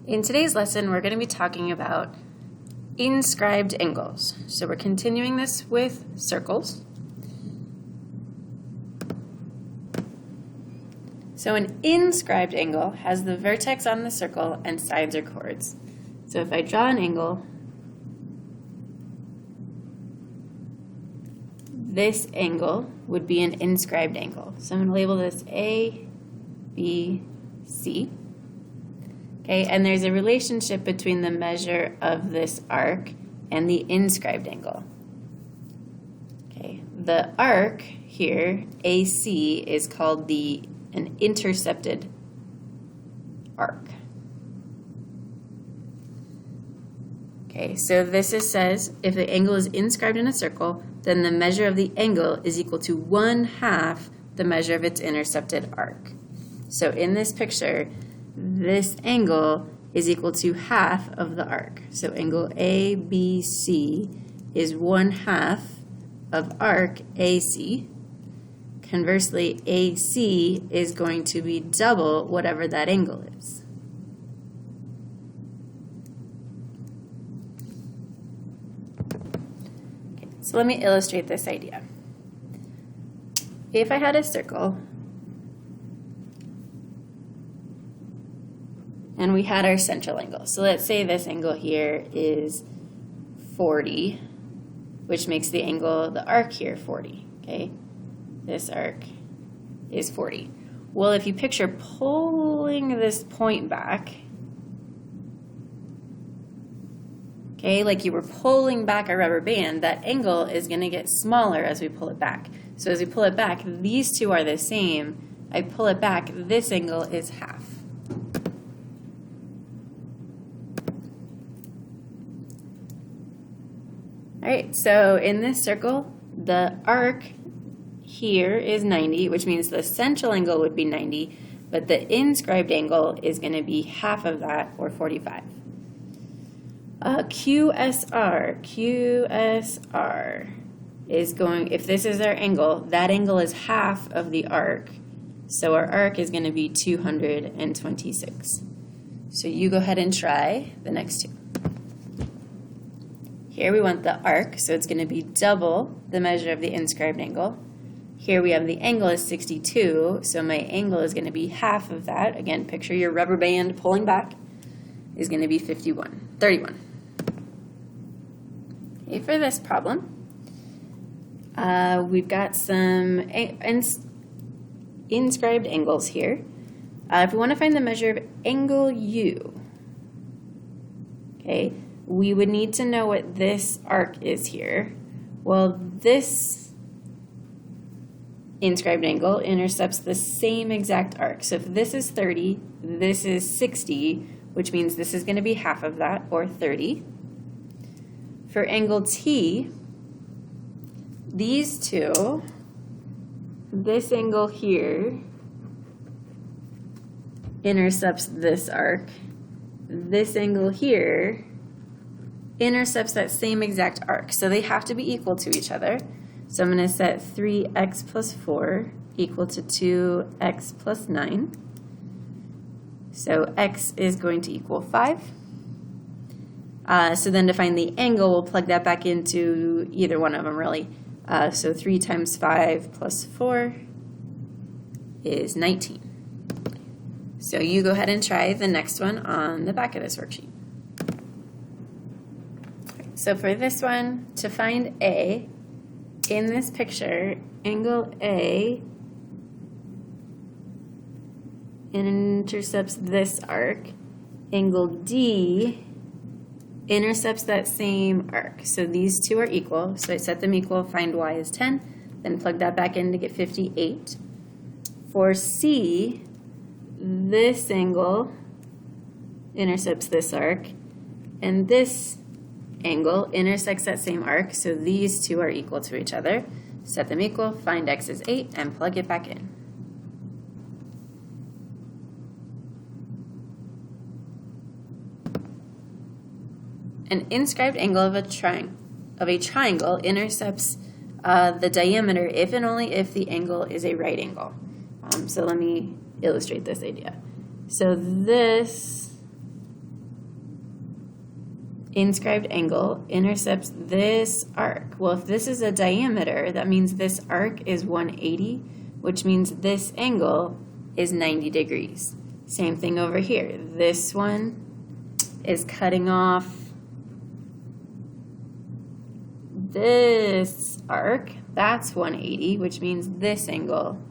In today's lesson, we're going to be talking about inscribed angles. So we're continuing this with circles. So an inscribed angle has the vertex on the circle and sides are chords. So if I draw an angle, this angle would be an inscribed angle. So I'm going to label this A, B, C. Okay, and there's a relationship between the measure of this arc and the inscribed angle. Okay, the arc here, AC, is called an intercepted arc. Okay, so this says if the angle is inscribed in a circle, then the measure of the angle is equal to 1/2 the measure of its intercepted arc. So in this picture, this angle is equal to half of the arc. So angle ABC is 1/2 of arc AC. Conversely, AC is going to be double whatever that angle is. Okay, so let me illustrate this idea. If I had a circle, and we had our central angle. So let's say this angle here is 40, which makes the arc here 40, okay? This arc is 40. Well, if you picture pulling this point back, okay, like you were pulling back a rubber band, that angle is gonna get smaller as we pull it back. So as we pull it back, these two are the same. I pull it back, this angle is half. All right, so in this circle, the arc here is 90, which means the central angle would be 90, but the inscribed angle is going to be half of that, or 45. QSR is going, if this is our angle, that angle is half of the arc, so our arc is going to be 226. So you go ahead and try the next two. Here we want the arc, so it's going to be double the measure of the inscribed angle. Here we have the angle is 62, so my angle is going to be half of that. Again, picture your rubber band pulling back is going to be 31. Okay, for this problem, we've got some inscribed angles here. If we want to find the measure of angle U, okay, we would need to know what this arc is here. Well, this inscribed angle intercepts the same exact arc. So if this is 30, this is 60, which means this is going to be half of that, or 30. For angle T, these two, this angle here intercepts this arc. This angle here intercepts that same exact arc. So they have to be equal to each other. So I'm going to set 3x plus 4 equal to 2x plus 9. So x is going to equal 5. So then to find the angle, we'll plug that back into either one of them, really. So 3 times 5 plus 4 is 19. So you go ahead and try the next one on the back of this worksheet. So for this one, to find A, in this picture, angle A intercepts this arc. Angle D intercepts that same arc. So these two are equal. So I set them equal, find y is 10, then plug that back in to get 58. For C, this angle intercepts this arc, and this angle intersects that same arc, so these two are equal to each other. Set them equal, find x is 8, and plug it back in. An inscribed angle of a triangle intercepts the diameter if and only if the angle is a right angle. So let me illustrate this idea. So this inscribed angle intercepts this arc. Well, if this is a diameter, that means this arc is 180, which means this angle is 90 degrees. Same thing over here. This one is cutting off this arc. That's 180, which means this angle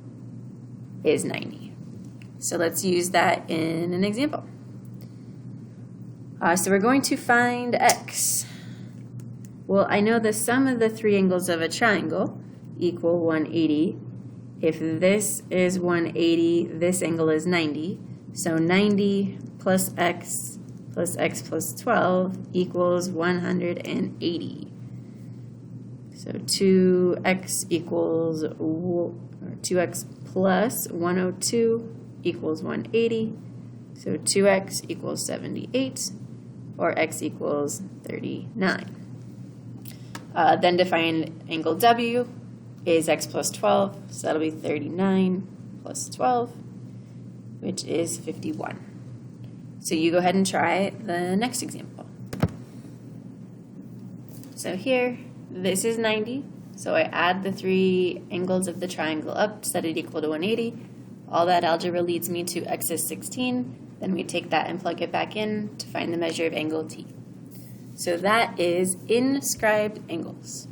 is 90. So let's use that in an example. So we're going to find x. Well, I know the sum of the three angles of a triangle equal 180. If this is 180, this angle is 90. So 90 plus x plus 12 equals 180. So 2x equals, or 2x plus 102 equals 180. So 2x equals 78, or x equals 39. Then to find angle W is x plus 12, so that'll be 39 plus 12, which is 51. So you go ahead and try the next example. So here, this is 90, so I add the three angles of the triangle up, set it equal to 180. All that algebra leads me to x is 16. Then we take that and plug it back in to find the measure of angle T. So that is inscribed angles.